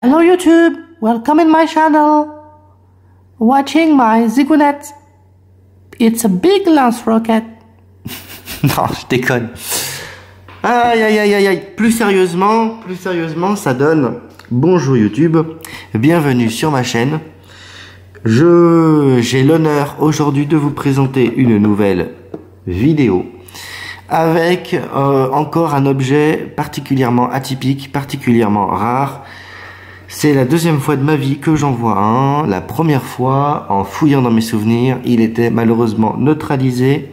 Hello YouTube, welcome in my channel. Watching my Ziggunet. It's a big lance rocket. Non, je déconne. Aïe aïe aïe aïe aïe. Plus sérieusement, ça donne bonjour YouTube. Bienvenue sur ma chaîne. J'ai l'honneur aujourd'hui de vous présenter une nouvelle vidéo avec encore un objet particulièrement atypique, particulièrement rare. C'est la deuxième fois de ma vie que j'en vois un. La première fois, en fouillant dans mes souvenirs, il était malheureusement neutralisé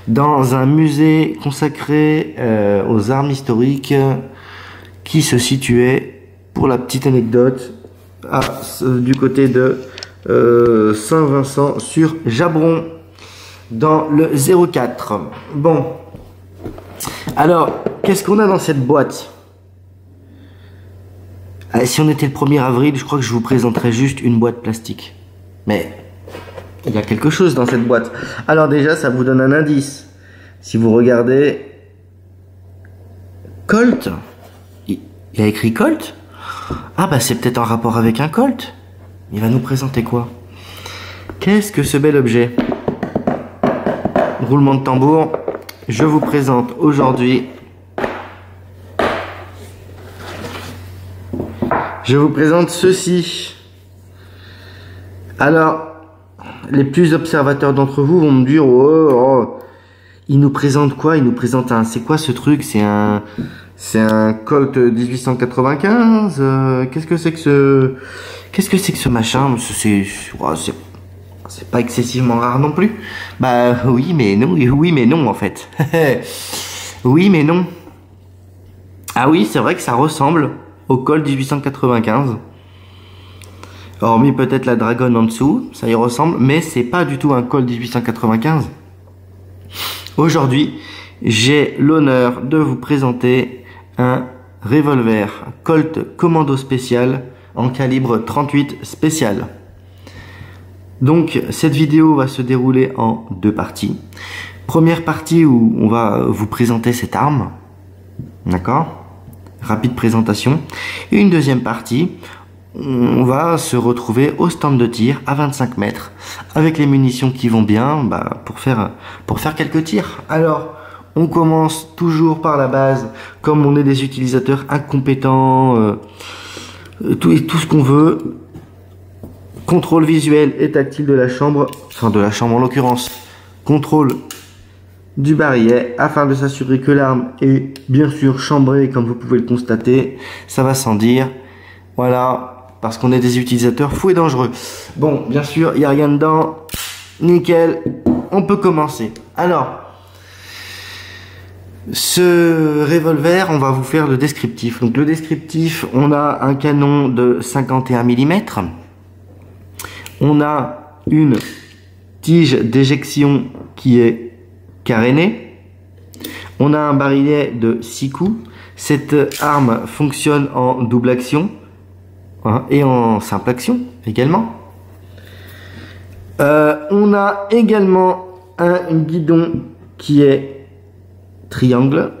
dans un musée consacré aux armes historiques qui se situait, pour la petite anecdote, du côté de Saint-Vincent sur Jabron, dans le 04. Bon, alors, qu'est-ce qu'on a dans cette boîte ? Si on était le 1er avril, je crois que je vous présenterais juste une boîte plastique. Mais il y a quelque chose dans cette boîte. Alors déjà, ça vous donne un indice. Si vous regardez Colt, il y a écrit Colt. Ah bah c'est peut-être en rapport avec un Colt. Il va nous présenter quoi? Qu'est-ce que ce bel objet? Roulement de tambour. Je vous présente aujourd'hui... Je vous présente ceci. Alors, les plus observateurs d'entre vous vont me dire, oh, il nous présente quoi? Il nous présente un... C'est quoi ce truc? C'est un Colt 1895. Qu'est-ce que c'est que ce machin? C'est pas excessivement rare non plus. Bah oui, mais non en fait. Oui, mais non. Ah oui, c'est vrai que ça ressemble au Colt 1895, hormis peut-être la Dragon en dessous, ça y ressemble, mais c'est pas du tout un Colt 1895. Aujourd'hui, j'ai l'honneur de vous présenter un revolver Colt Commando spécial en calibre 38 spécial. Donc cette vidéo va se dérouler en deux parties. Première partie où on va vous présenter cette arme, d'accord ? Rapide présentation. Et une deuxième partie, on va se retrouver au stand de tir à 25 mètres avec les munitions qui vont bien pour faire quelques tirs. Alors, on commence toujours par la base, comme on est des utilisateurs incompétents, tout ce qu'on veut. Contrôle visuel et tactile de la chambre, enfin de la chambre en l'occurrence. Contrôle du barillet afin de s'assurer que l'arme est bien sûr chambrée comme vous pouvez le constater, ça va sans dire, voilà, parce qu'on est des utilisateurs fous et dangereux. Bon, bien sûr, il n'y a rien dedans, nickel, on peut commencer. Alors, ce revolver, on va vous faire le descriptif. Donc le descriptif, on a un canon de 51 mm, on a une tige d'éjection qui est carénée. On a un barillet de 6 coups. Cette arme fonctionne en double action et en simple action également. On a également un guidon qui est triangle.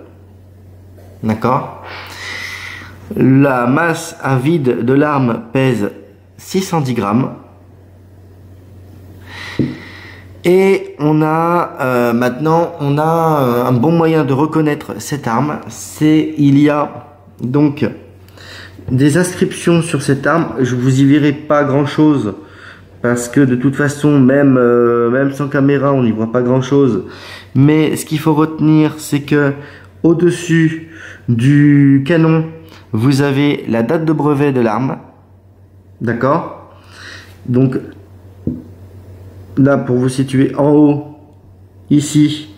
D'accord. La masse à vide de l'arme pèse 610 grammes. Et on a maintenant un bon moyen de reconnaître cette arme, il y a donc des inscriptions sur cette arme. Je vous y verrai pas grand chose parce que de toute façon même sans caméra on n'y voit pas grand chose. Mais ce qu'il faut retenir, c'est que au-dessus du canon vous avez la date de brevet de l'arme, d'accord? Donc là, pour vous situer en haut, ici,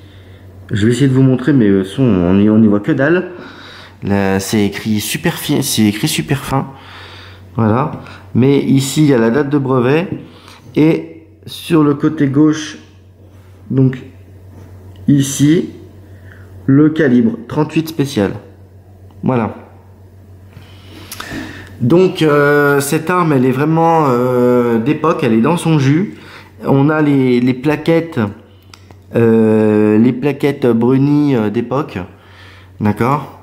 je vais essayer de vous montrer, mais on n'y voit que dalle. C'est écrit super fin. Voilà. Mais ici, il y a la date de brevet. Et sur le côté gauche, donc ici, le calibre 38 spécial. Voilà. Donc, cette arme, elle est vraiment d'époque, elle est dans son jus. On a les plaquettes brunies d'époque, d'accord.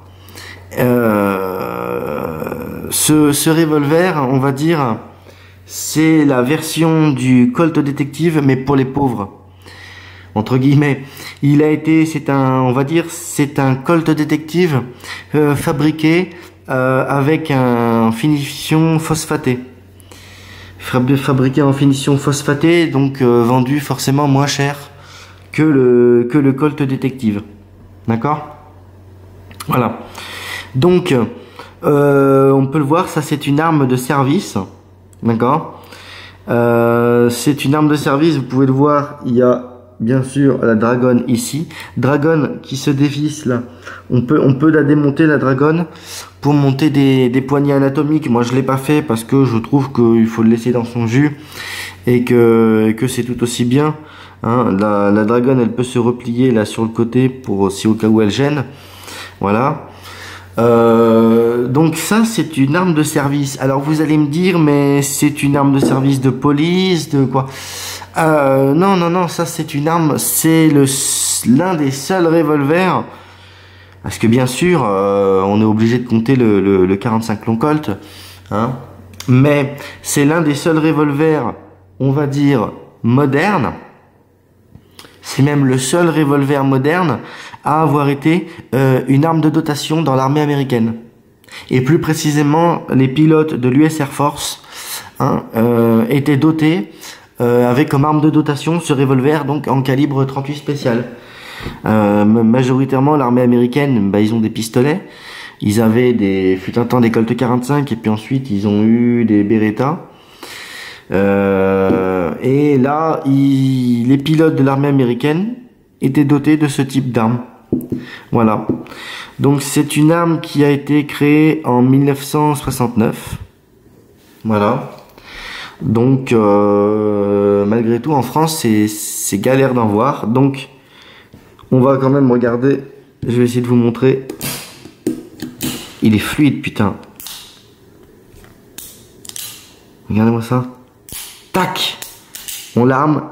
ce revolver, on va dire, c'est la version du Colt Detective, mais pour les pauvres, entre guillemets. On va dire, c'est un Colt Detective fabriqué avec un finition phosphatée. Fabriqué en finition phosphatée, donc vendu forcément moins cher que le Colt Detective. D'accord? Voilà. Donc, on peut le voir, ça c'est une arme de service. D'accord? C'est une arme de service, vous pouvez le voir, il y a bien sûr la dragonne ici. Dragonne qui se dévisse là. On peut la démonter, la dragonne, pour monter des poignées anatomiques. Moi je l'ai pas fait parce que je trouve qu'il faut le laisser dans son jus et que c'est tout aussi bien. Hein, la dragonne elle peut se replier là sur le côté pour si au cas où elle gêne. Voilà. Donc ça c'est une arme de service. Alors vous allez me dire mais c'est une arme de service de police, de quoi? Non, ça c'est une arme, c'est l'un des seuls revolvers, parce que bien sûr on est obligé de compter le 45 long Colt, hein, mais c'est l'un des seuls revolvers, on va dire, moderne. C'est même le seul revolver moderne à avoir été une arme de dotation dans l'armée américaine. Et plus précisément, les pilotes de l'US Air Force étaient dotés avec comme arme de dotation ce revolver donc en calibre 38 spécial. Majoritairement, l'armée américaine, ils ont des pistolets. Ils avaient fut un temps des Colt 45 et puis ensuite ils ont eu des Beretta. Et là, les pilotes de l'armée américaine étaient dotés de ce type d'arme. Voilà. Donc c'est une arme qui a été créée en 1969. Voilà. Donc malgré tout en France c'est galère d'en voir. Donc on va quand même regarder. Je vais essayer de vous montrer. Il est fluide, putain. Regardez-moi ça. Tac, on l'arme.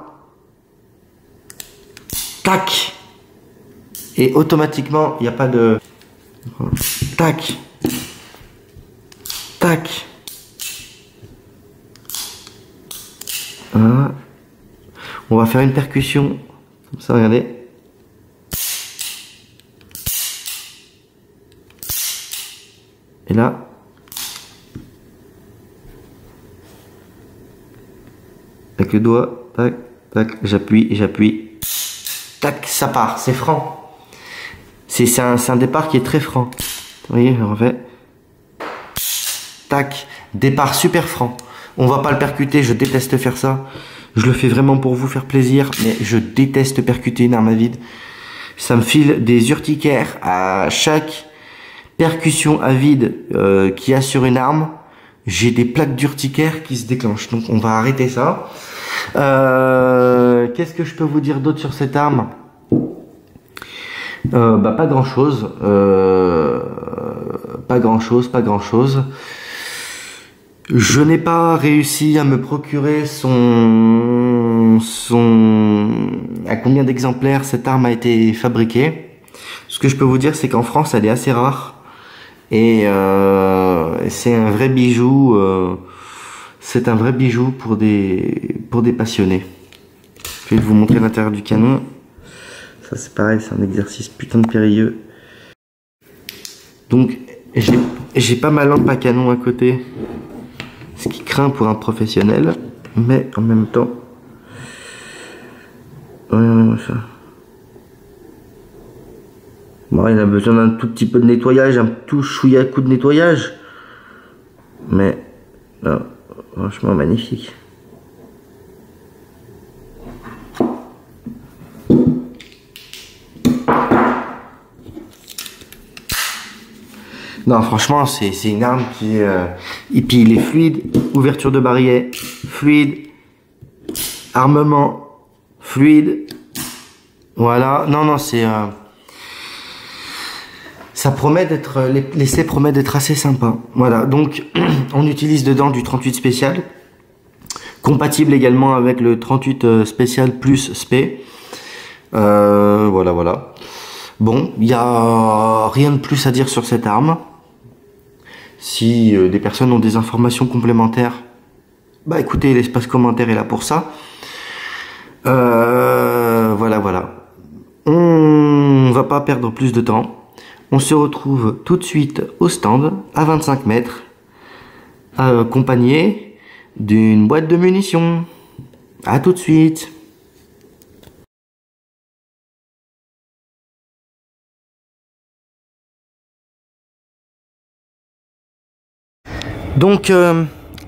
Tac. Et automatiquement, il n'y a pas de... Tac. Tac. Voilà. On va faire une percussion. Comme ça, regardez. Et là... Avec le doigt, tac, tac, j'appuie, tac, ça part, c'est franc. C'est un départ qui est très franc. Vous voyez, je refais. Tac, départ super franc. On va pas le percuter, je déteste faire ça. Je le fais vraiment pour vous faire plaisir, mais je déteste percuter une arme à vide. Ça me file des urticaires à chaque percussion à vide qu'il y a sur une arme. J'ai des plaques d'urticaire qui se déclenchent, donc on va arrêter ça. Qu'est-ce que je peux vous dire d'autre sur cette arme? Pas grand chose. Pas grand chose. Je n'ai pas réussi à me procurer à combien d'exemplaires cette arme a été fabriquée. Ce que je peux vous dire, c'est qu'en France, elle est assez rare. Et c'est un vrai bijou. C'est un vrai bijou pour des passionnés. Je vais vous montrer l'intérieur du canon. Ça c'est pareil, c'est un exercice putain de périlleux. Donc j'ai pas ma lampe à canon à côté, ce qui craint pour un professionnel, mais en même temps, regardez-moi ça. Bon, il a besoin d'un tout petit peu de nettoyage, un tout chouïa coup de nettoyage, mais là, franchement magnifique. Non, franchement, c'est une arme qui et puis il est fluide, ouverture de barillet, fluide, armement, fluide. Voilà, non, c'est... ça promet d'être... L'essai promet d'être assez sympa. Voilà, donc on utilise dedans du 38 spécial, compatible également avec le 38 spécial plus spé. Voilà. Bon, il n'y a rien de plus à dire sur cette arme. Si des personnes ont des informations complémentaires, bah écoutez, l'espace commentaire est là pour ça. Voilà. On va pas perdre plus de temps. On se retrouve tout de suite au stand, à 25 mètres, accompagné d'une boîte de munitions. À tout de suite. Donc,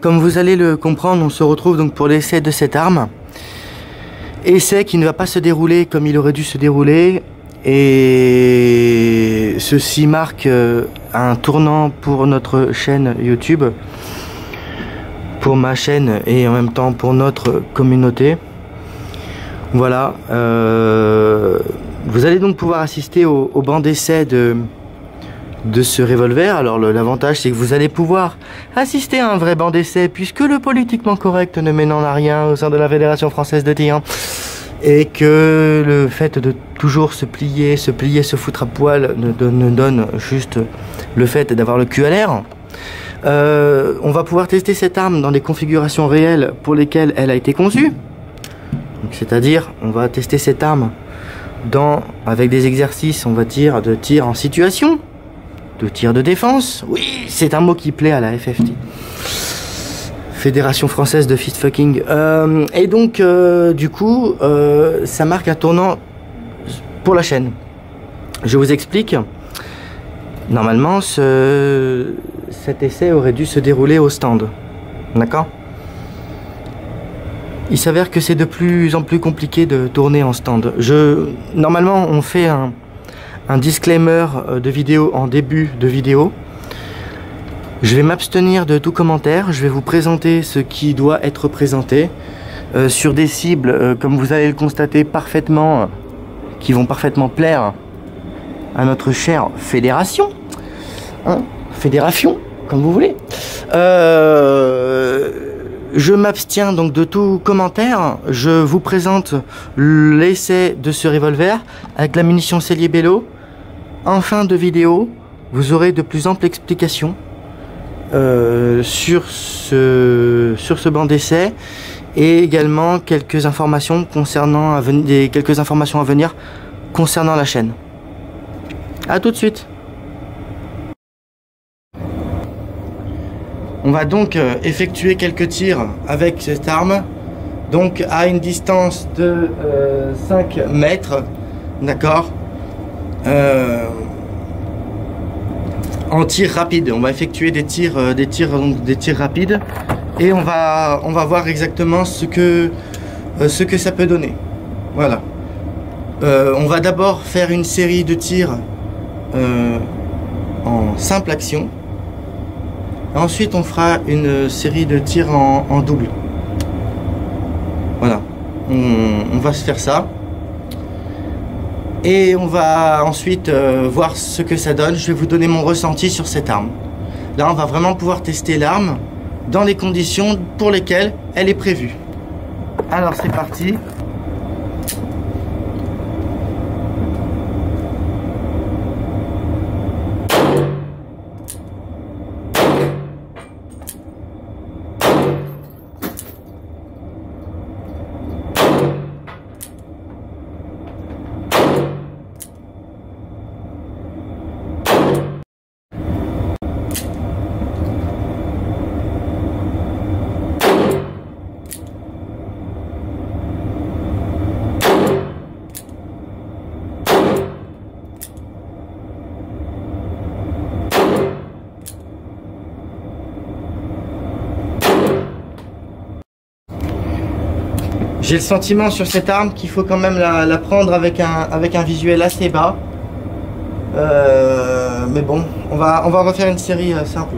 comme vous allez le comprendre, on se retrouve donc pour l'essai de cette arme. Essai qui ne va pas se dérouler comme il aurait dû se dérouler. Et ceci marque un tournant pour notre chaîne YouTube, pour ma chaîne et en même temps pour notre communauté. Voilà. Vous allez donc pouvoir assister au banc d'essai de ce revolver. Alors l'avantage c'est que vous allez pouvoir assister à un vrai banc d'essai puisque le politiquement correct ne mène en rien au sein de la Fédération française de tir et que le fait de toujours se plier, se foutre à poil ne donne juste le fait d'avoir le cul à l'air. On va pouvoir tester cette arme dans des configurations réelles pour lesquelles elle a été conçue. C'est-à-dire on va tester cette arme avec des exercices on va dire de tir en situation, de tir de défense. Oui, c'est un mot qui plaît à la FFT, Fédération Française de Fistfucking. Et donc, du coup, ça marque un tournant pour la chaîne. Je vous explique. Normalement, cet essai aurait dû se dérouler au stand. D'accord ? Il s'avère que c'est de plus en plus compliqué de tourner en stand. Normalement, on fait un disclaimer de vidéo en début de vidéo. Je vais m'abstenir de tout commentaire. Je vais vous présenter ce qui doit être présenté sur des cibles, comme vous allez le constater parfaitement, qui vont parfaitement plaire à notre chère fédération. Fédération, comme vous voulez. Je m'abstiens donc de tout commentaire. Je vous présente l'essai de ce revolver avec la munition Cellier Bello. En fin de vidéo, vous aurez de plus amples explications sur ce banc d'essai et également quelques informations à venir concernant la chaîne. A tout de suite. On va donc effectuer quelques tirs avec cette arme, donc à une distance de 5 mètres, d'accord, en tir rapide. On va effectuer des tirs rapides et on va voir exactement ce que ça peut donner. Voilà. On va d'abord faire une série de tirs en simple action. Ensuite, on fera une série de tirs en double. Voilà. On va se faire ça. Et on va ensuite voir ce que ça donne. Je vais vous donner mon ressenti sur cette arme. Là, on va vraiment pouvoir tester l'arme dans les conditions pour lesquelles elle est prévue. Alors, c'est parti. J'ai le sentiment sur cette arme qu'il faut quand même la prendre avec un visuel assez bas. Mais bon, on va refaire une série simple.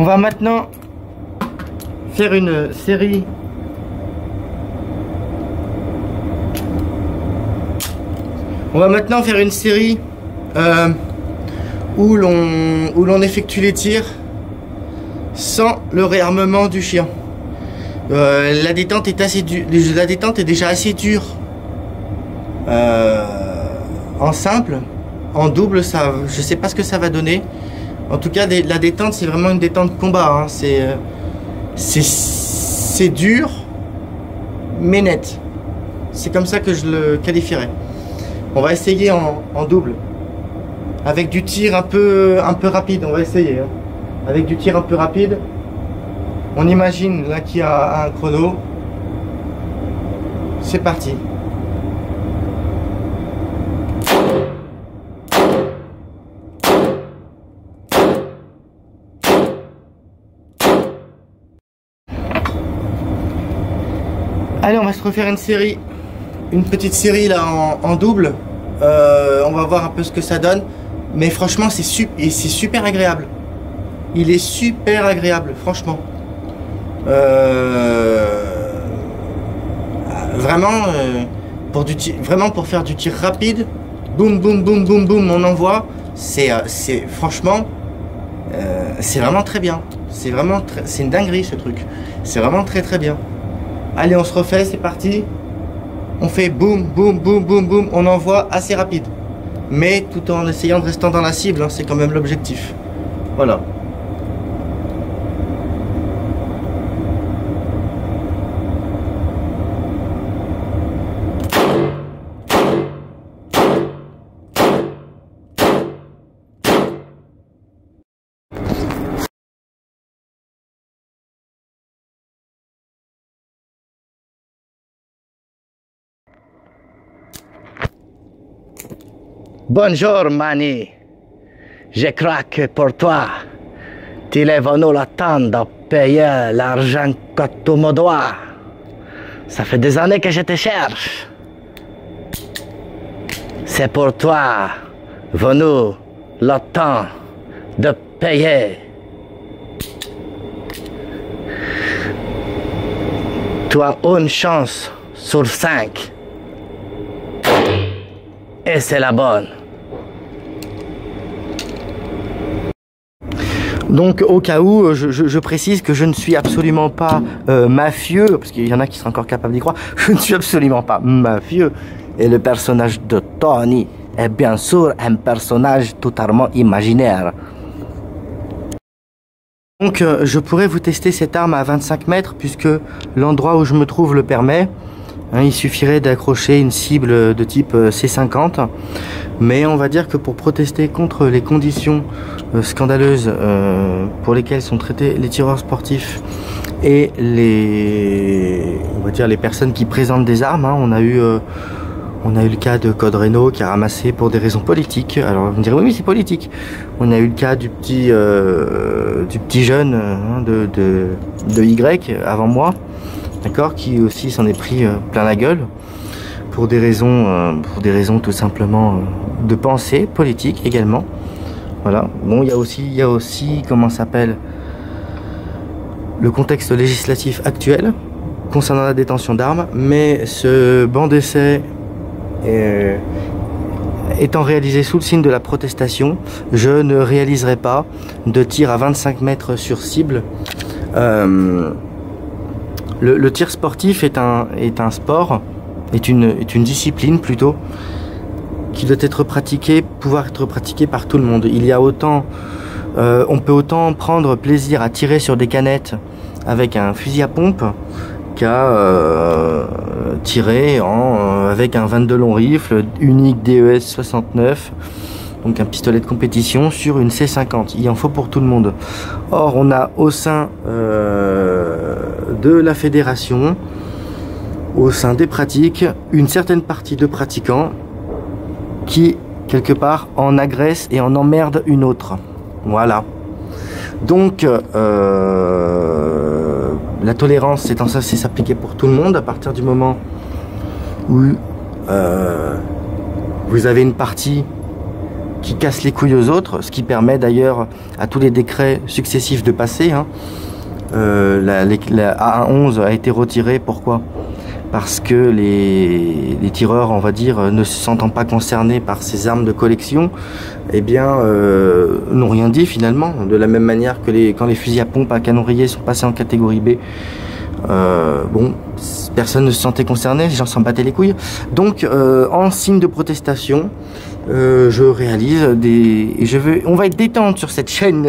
va maintenant faire une série où l'on effectue les tirs sans le réarmement du chien. La détente est déjà assez dure en simple. En double, ça, je sais pas ce que ça va donner. En tout cas, la détente, c'est vraiment une détente combat. Hein. C'est dur, mais net. C'est comme ça que je le qualifierais. On va essayer en double. Avec du tir un peu rapide, on va essayer. Hein. Avec du tir un peu rapide. On imagine là qu'il y a un chrono. C'est parti. Allez, on va se refaire une série. Une petite série là en double. On va voir un peu ce que ça donne. Mais franchement, c'est super agréable. Il est super agréable, franchement. Vraiment pour faire du tir rapide, boum boum boum boum boum, on envoie. Franchement, c'est vraiment très bien. C'est une dinguerie ce truc. C'est vraiment très bien. Allez, on se refait, c'est parti. On fait boum boum boum boum boum, on envoie assez rapide. Mais tout en essayant de rester dans la cible, hein, c'est quand même l'objectif. Voilà. Bonjour Manny, je crois que pour toi, tu es venu le temps de payer l'argent que tu me dois. Ça fait des années que je te cherche. C'est pour toi venu le temps de payer. Tu as une chance sur 5. Et c'est la bonne. Donc au cas où, je précise que je ne suis absolument pas mafieux, parce qu'il y en a qui seraient encore capables d'y croire, je ne suis absolument pas mafieux. Et le personnage de Tony est bien sûr un personnage totalement imaginaire. Donc je pourrais vous tester cette arme à 25 mètres, puisque l'endroit où je me trouve le permet. Hein, il suffirait d'accrocher une cible de type C50, mais on va dire que pour protester contre les conditions scandaleuses pour lesquelles sont traités les tireurs sportifs et les personnes qui présentent des armes, hein, on a eu le cas de Code Reno qui a ramassé pour des raisons politiques. Alors vous me direz oui mais c'est politique. On a eu le cas du petit jeune hein, de Y avant moi. D'accord, qui aussi s'en est pris plein la gueule pour des raisons tout simplement de pensée politique également. Voilà. Bon, il y a aussi comment s'appelle le contexte législatif actuel concernant la détention d'armes, mais ce banc d'essai étant réalisé sous le signe de la protestation, je ne réaliserai pas de tir à 25 mètres sur cible. Le tir sportif est un sport, est une discipline plutôt, qui doit pouvoir être pratiquée par tout le monde. Il y a on peut autant prendre plaisir à tirer sur des canettes avec un fusil à pompe qu'à tirer avec un 22 long rifle unique DES 69. Donc un pistolet de compétition sur une C50, il en faut pour tout le monde. Or on a au sein de la fédération, au sein des pratiques, une certaine partie de pratiquants qui quelque part en agressent et en emmerdent une autre. Voilà. Donc la tolérance c'est censé s'appliquer pour tout le monde à partir du moment où vous avez une partie qui casse les couilles aux autres, ce qui permet d'ailleurs à tous les décrets successifs de passer. Hein. La A11 a été retirée, pourquoi? Parce que les tireurs, on va dire, ne se sentant pas concernés par ces armes de collection, eh bien, n'ont rien dit finalement. De la même manière que quand les fusils à pompe à canon rayé sont passés en catégorie B, bon, personne ne se sentait concerné, les gens s'en battaient les couilles. Donc, en signe de protestation, je réalise on va être détente sur cette chaîne.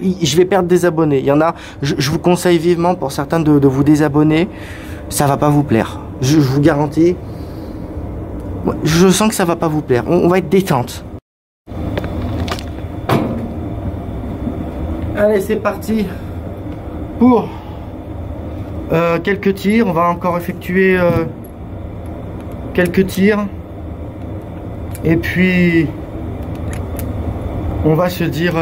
Je vais perdre des abonnés. Il y en a, je vous conseille vivement pour certains de vous désabonner. Ça va pas vous plaire. Je vous garantis. Je sens que ça va pas vous plaire. On va être détente. Allez, c'est parti pour quelques tirs. On va encore effectuer quelques tirs. Et puis, on va se dire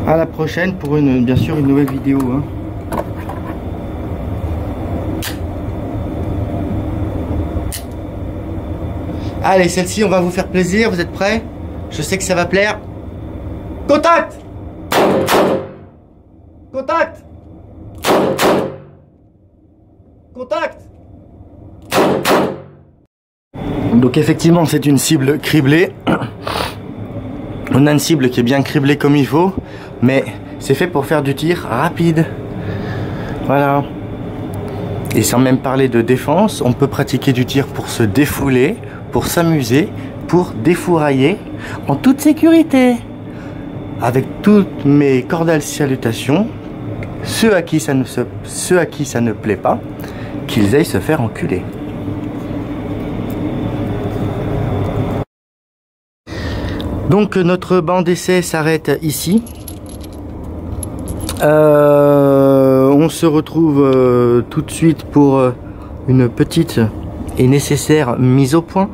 à la prochaine pour bien sûr une nouvelle vidéo. Hein. Allez, celle-ci, on va vous faire plaisir. Vous êtes prêts? Je sais que ça va plaire. Contact! Contact! Contact! Donc effectivement, c'est une cible criblée. On a une cible qui est bien criblée comme il faut, mais c'est fait pour faire du tir rapide. Voilà. Et sans même parler de défense, on peut pratiquer du tir pour se défouler, pour s'amuser, pour défourailler en toute sécurité. Avec toutes mes cordiales salutations, ceux à qui ça ne plaît pas, qu'ils aillent se faire enculer. Donc notre banc d'essai s'arrête ici. On se retrouve tout de suite pour une petite et nécessaire mise au point.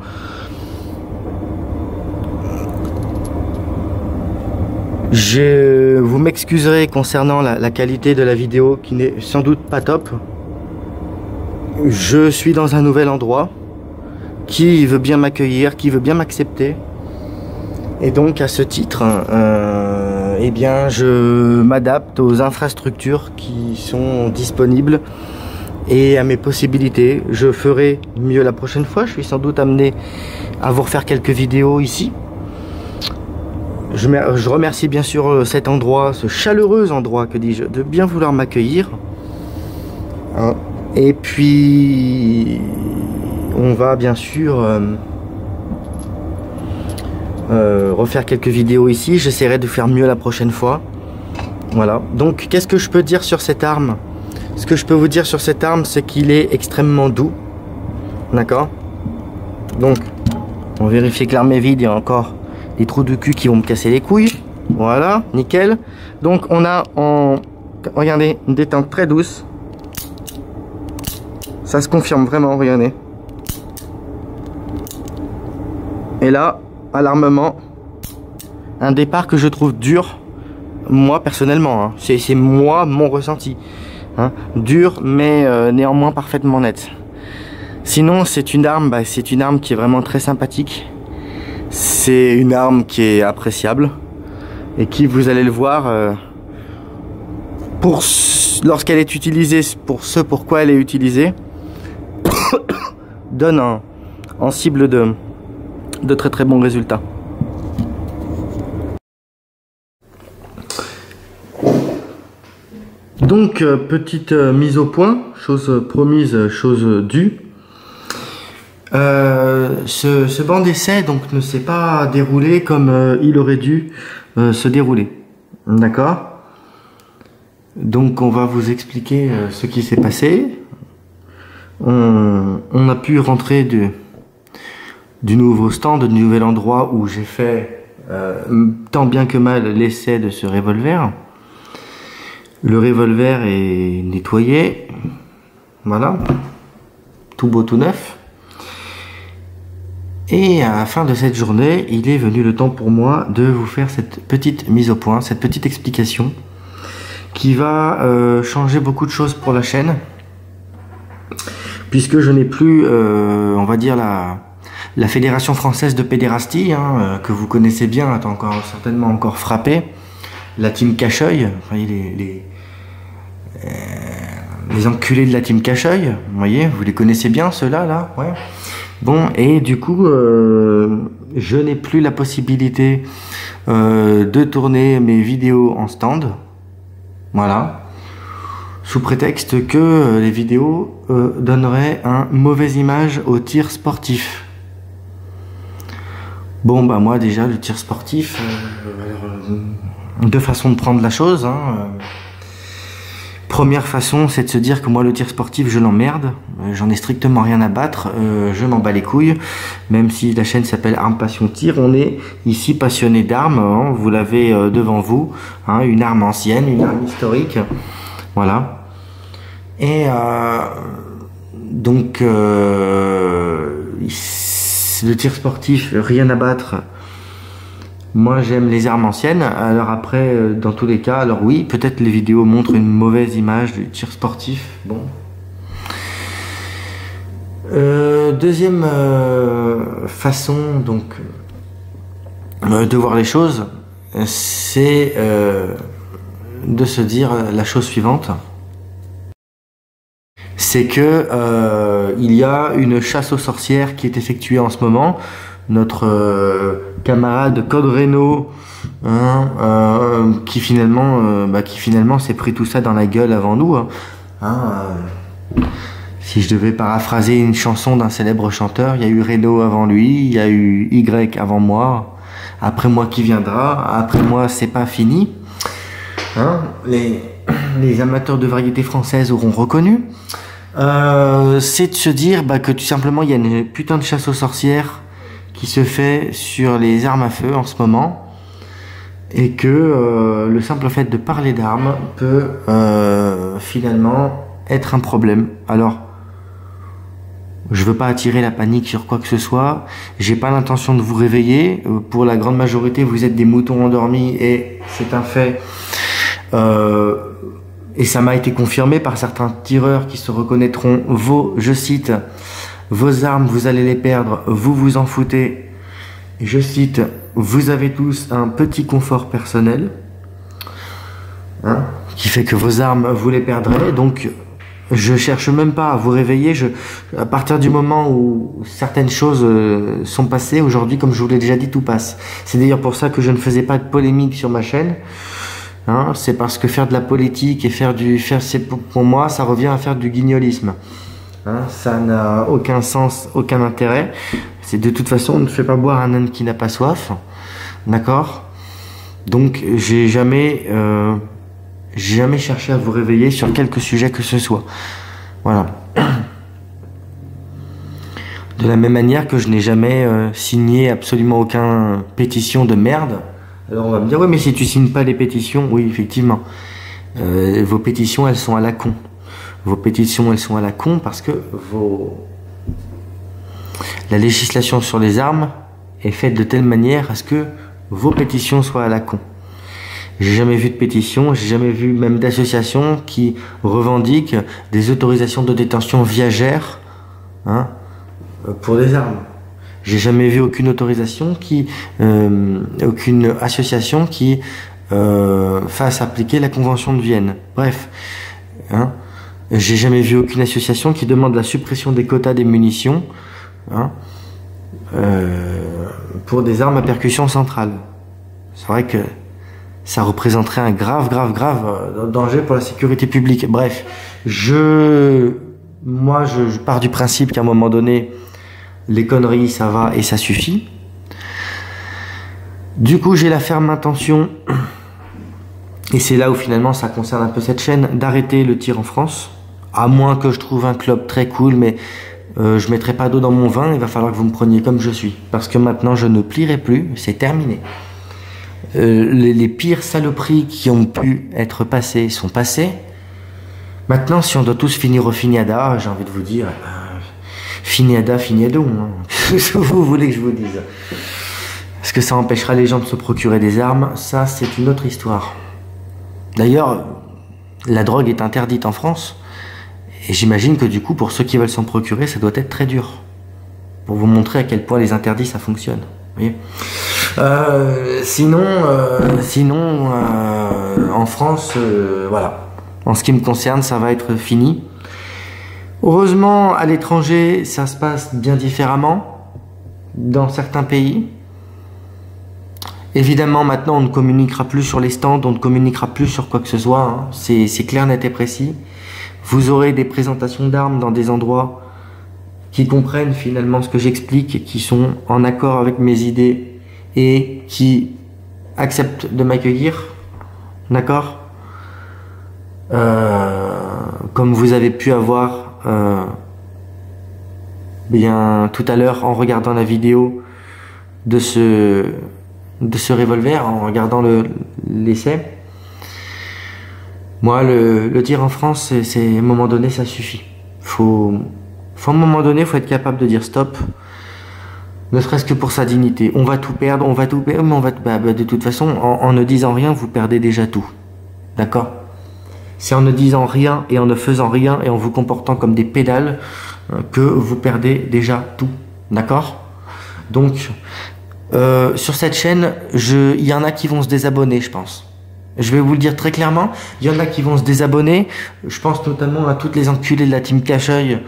Vous m'excuserez concernant la qualité de la vidéo qui n'est sans doute pas top. Je suis dans un nouvel endroit qui veut bien m'accueillir, qui veut bien m'accepter. Et donc à ce titre, eh bien, je m'adapte aux infrastructures qui sont disponibles et à mes possibilités. Je ferai mieux la prochaine fois. Je suis sans doute amené à vous refaire quelques vidéos ici. Je remercie bien sûr cet endroit, ce chaleureux endroit, que dis-je, de bien vouloir m'accueillir. Et puis, on va bien sûr refaire quelques vidéos ici. J'essaierai de faire mieux la prochaine fois. Voilà. Donc, qu'est-ce que je peux dire sur cette arme? Ce que je peux vous dire sur cette arme, c'est qu'il est extrêmement doux. D'accord? Donc, on vérifie que l'arme est vide. Il y a encore des trous de cul qui vont me casser les couilles. Voilà, nickel. Donc on a regardez, une détente très douce. Ça se confirme vraiment, regardez. Et là, à l'armement, un départ que je trouve dur, moi personnellement, hein. C'est moi, mon ressenti. Hein. Dur, mais néanmoins parfaitement net. Sinon, c'est une arme qui est vraiment très sympathique. C'est une arme qui est appréciable et qui, vous allez le voir, lorsqu'elle est utilisée pour ce pourquoi elle est utilisée, donne en cible de très très bons résultats. Donc petite mise au point, chose promise, chose due. Ce banc d'essai donc ne s'est pas déroulé comme il aurait dû se dérouler. D'accord? Donc on va vous expliquer ce qui s'est passé. On a pu rentrer du nouveau stand, du nouvel endroit où j'ai fait tant bien que mal l'essai de ce revolver. Le revolver est nettoyé. Voilà. Tout beau, tout neuf. Et à la fin de cette journée, il est venu le temps pour moi de vous faire cette petite mise au point, cette petite explication qui va changer beaucoup de choses pour la chaîne, puisque je n'ai plus, on va dire, La Fédération française de pédérastie, hein, que vous connaissez bien, a certainement encore frappé. La team Cacheuil, vous voyez les enculés de la team Cacheuil, vous voyez, vous les connaissez bien ceux-là, là, ouais. Bon, et du coup, je n'ai plus la possibilité de tourner mes vidéos en stand, voilà, sous prétexte que les vidéos donneraient une mauvaise image au tir sportif. Bon, bah moi déjà, le tir sportif, deux façons de prendre la chose, hein. Première façon, c'est de se dire que moi, le tir sportif, je l'emmerde. J'en ai strictement rien à battre. Je m'en bats les couilles. Même si la chaîne s'appelle Armes Passion Tir, on est ici passionné d'armes. Hein, vous l'avez devant vous. Hein, une arme ancienne, une arme historique. Voilà. Et donc, le tir sportif, rien à battre. Moi, j'aime les armes anciennes. Alors après, dans tous les cas, alors oui, peut-être les vidéos montrent une mauvaise image du tir sportif. Bon. Deuxième façon donc de voir les choses, c'est de se dire la chose suivante. C'est que il y a une chasse aux sorcières qui est effectuée en ce moment. Notre camarade Code Reno, hein, qui finalement s'est pris tout ça dans la gueule avant nous. Si je devais paraphraser une chanson d'un célèbre chanteur, il y a eu Reno avant lui, il y a eu Y avant moi, après moi qui viendra, après moi c'est pas fini. Hein, les amateurs de variété française auront reconnu. C'est de se dire que tout simplement il y a une putain de chasse aux sorcières qui se fait sur les armes à feu en ce moment, et que le simple fait de parler d'armes peut finalement être un problème. Alors, je veux pas attirer la panique sur quoi que ce soit, j'ai pas l'intention de vous réveiller, pour la grande majorité vous êtes des moutons endormis, et c'est un fait, et ça m'a été confirmé par certains tireurs qui se reconnaîtront. Je cite, vos armes, vous allez les perdre, vous vous en foutez. Je cite, vous avez tous un petit confort personnel, hein, qui fait que vos armes, vous les perdrez. Donc, je cherche même pas à vous réveiller. À partir du moment où certaines choses sont passées, aujourd'hui, comme je vous l'ai déjà dit, tout passe. C'est d'ailleurs pour ça que je ne faisais pas de polémique sur ma chaîne. Hein, c'est parce que faire de la politique et pour moi, ça revient à faire du guignolisme. Hein, ça n'a aucun sens, aucun intérêt. C'est de toute façon, on ne fait pas boire un âne qui n'a pas soif. D'accord? Donc, j'ai jamais cherché à vous réveiller sur quelque sujet que ce soit. Voilà. De la même manière que je n'ai jamais signé absolument aucune pétition de merde. Alors on va me dire, oui, mais si tu signes pas les pétitions, oui, effectivement. Vos pétitions, elles sont à la con. Vos pétitions, elles sont à la con parce que la législation sur les armes est faite de telle manière à ce que vos pétitions soient à la con. J'ai jamais vu de pétition, j'ai jamais vu même d'association qui revendiquent des autorisations de détention viagères, hein, pour des armes. J'ai jamais vu aucune autorisation aucune association qui fasse appliquer la Convention de Vienne. Bref, hein. J'ai jamais vu aucune association qui demande la suppression des quotas des munitions, hein, pour des armes à percussion centrale. C'est vrai que ça représenterait un grave danger pour la sécurité publique. Bref, moi je pars du principe qu'à un moment donné, les conneries ça va et ça suffit. Du coup, j'ai la ferme intention, et c'est là où finalement ça concerne un peu cette chaîne, d'arrêter le tir en France. À moins que je trouve un club très cool, mais je mettrai pas d'eau dans mon vin, il va falloir que vous me preniez comme je suis. Parce que maintenant je ne plierai plus, c'est terminé. Les pires saloperies qui ont pu être passées sont passées. Maintenant, si on doit tous finir au finiada, j'ai envie de vous dire, finiada, finiado. Hein. Qu'est-ce que vous voulez que je vous dise? Est-ce que ça empêchera les gens de se procurer des armes? Ça, c'est une autre histoire. D'ailleurs, la drogue est interdite en France. Et j'imagine que du coup, pour ceux qui veulent s'en procurer, ça doit être très dur. pour vous montrer à quel point les interdits ça fonctionne. Vous voyez, sinon, en France, voilà. En ce qui me concerne, ça va être fini. Heureusement, à l'étranger, ça se passe bien différemment dans certains pays. Évidemment, maintenant, on ne communiquera plus sur les stands, on ne communiquera plus sur quoi que ce soit. Hein. C'est clair, net et précis. Vous aurez des présentations d'armes dans des endroits qui comprennent finalement ce que j'explique, qui sont en accord avec mes idées et qui acceptent de m'accueillir. D'accord ? Comme vous avez pu avoir bien tout à l'heure en regardant la vidéo de ce revolver, en regardant l'essai. Moi, le tir en France, c'est à un moment donné, ça suffit. À un moment donné, faut être capable de dire stop, ne serait-ce que pour sa dignité. On va tout perdre, mais de toute façon, en ne disant rien, vous perdez déjà tout. D'accord ? C'est en ne disant rien et en ne faisant rien et en vous comportant comme des pédales que vous perdez déjà tout. D'accord ? Donc, sur cette chaîne, il y en a qui vont se désabonner, je pense. Je vais vous le dire très clairement, il y en a qui vont se désabonner. Je pense notamment à toutes les enculés de la team Cache-œil,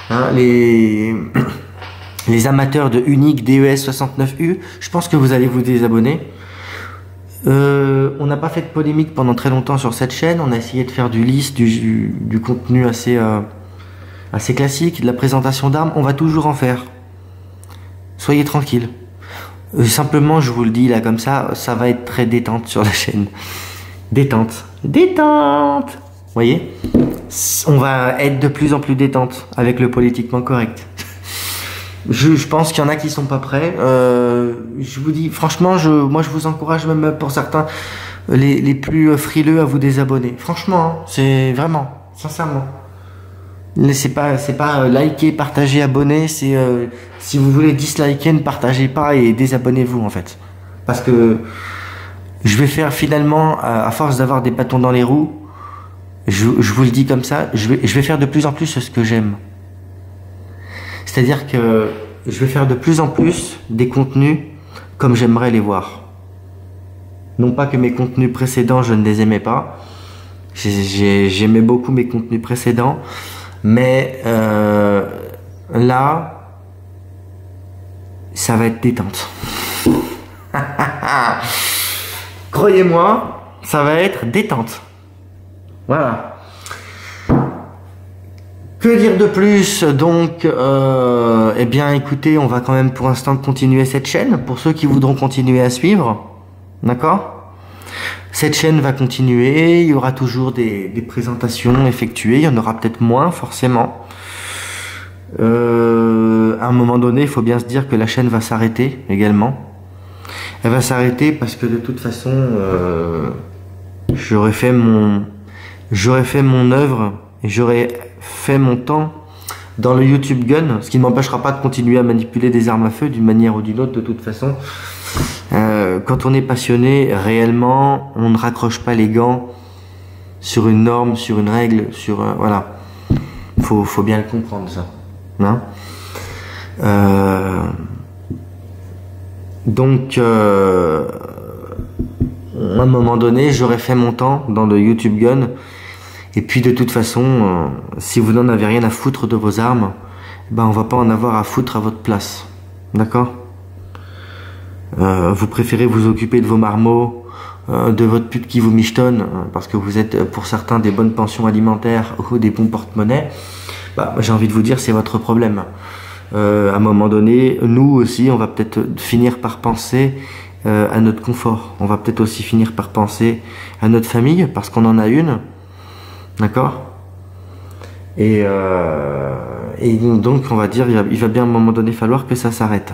hein, les amateurs de Unique DES 69U. Je pense que vous allez vous désabonner. On n'a pas fait de polémique pendant très longtemps sur cette chaîne. On a essayé de faire du lisse, du contenu assez classique, de la présentation d'armes. On va toujours en faire. Soyez tranquilles. Simplement, je vous le dis là comme ça va être très détente sur la chaîne. Détente. Détente. Vous voyez ? On va être de plus en plus détente avec le politiquement correct. Je pense qu'il y en a qui sont pas prêts. Je vous dis, franchement, moi je vous encourage même pour certains, les plus frileux à vous désabonner. Franchement, hein, c'est vraiment, sincèrement. C'est pas liker, partager, abonner. C'est si vous voulez disliker, ne partagez pas et désabonnez-vous en fait. Parce que je vais faire finalement, à force d'avoir des bâtons dans les roues, je vous le dis comme ça, je vais faire de plus en plus ce que j'aime. C'est-à-dire que je vais faire de plus en plus des contenus comme j'aimerais les voir. Non pas que mes contenus précédents, je ne les aimais pas. J'aimais beaucoup mes contenus précédents. Mais là, ça va être détente. Croyez-moi, ça va être détente. Voilà. Que dire de plus? Donc, eh bien, écoutez, on va quand même pour l'instant continuer cette chaîne, pour ceux qui voudront continuer à suivre. D'accord? Cette chaîne va continuer, il y aura toujours des présentations effectuées, il y en aura peut-être moins, forcément. À un moment donné, il faut bien se dire que la chaîne va s'arrêter également. Elle va s'arrêter parce que de toute façon, j'aurais fait mon œuvre et j'aurais fait mon temps dans le YouTube Gun, ce qui ne m'empêchera pas de continuer à manipuler des armes à feu d'une manière ou d'une autre de toute façon. Quand on est passionné, réellement, on ne raccroche pas les gants sur une norme, sur une règle, sur... voilà. Faut bien le comprendre, ça. Hein? Donc, à un moment donné, j'aurais fait mon temps dans le YouTube Gun. Et puis, de toute façon, si vous n'en avez rien à foutre de vos armes, ben, on va pas en avoir à foutre à votre place. D'accord? Vous préférez vous occuper de vos marmots, de votre pute qui vous michetonne, parce que vous êtes pour certains des bonnes pensions alimentaires ou des bons porte-monnaie. Bah, j'ai envie de vous dire, c'est votre problème. À un moment donné, nous aussi, on va peut-être finir par penser à notre confort. On va peut-être aussi finir par penser à notre famille, parce qu'on en a une. D'accord? Et donc, on va dire, il va bien à un moment donné falloir que ça s'arrête.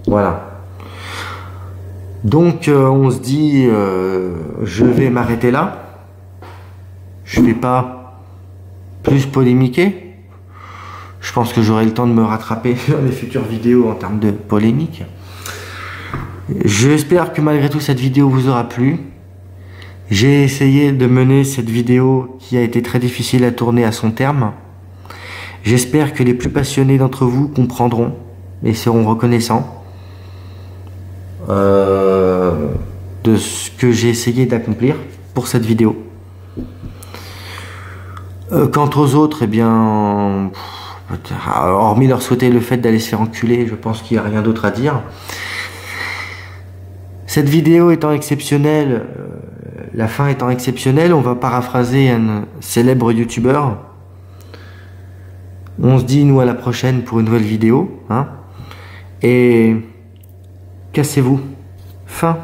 Voilà. Donc, on se dit, je vais m'arrêter là. Je vais pas plus polémiquer. Je pense que j'aurai le temps de me rattraper dans les futures vidéos en termes de polémique. J'espère que malgré tout cette vidéo vous aura plu. J'ai essayé de mener cette vidéo qui a été très difficile à tourner à son terme. J'espère que les plus passionnés d'entre vous comprendront mais seront reconnaissants de ce que j'ai essayé d'accomplir pour cette vidéo. Quant aux autres, eh bien, hormis leur souhaiter le fait d'aller se faire enculer, je pense qu'il n'y a rien d'autre à dire. Cette vidéo étant exceptionnelle, la fin étant exceptionnelle, on va paraphraser un célèbre youtubeur. On se dit nous à la prochaine pour une nouvelle vidéo, hein, et cassez-vous. Fin.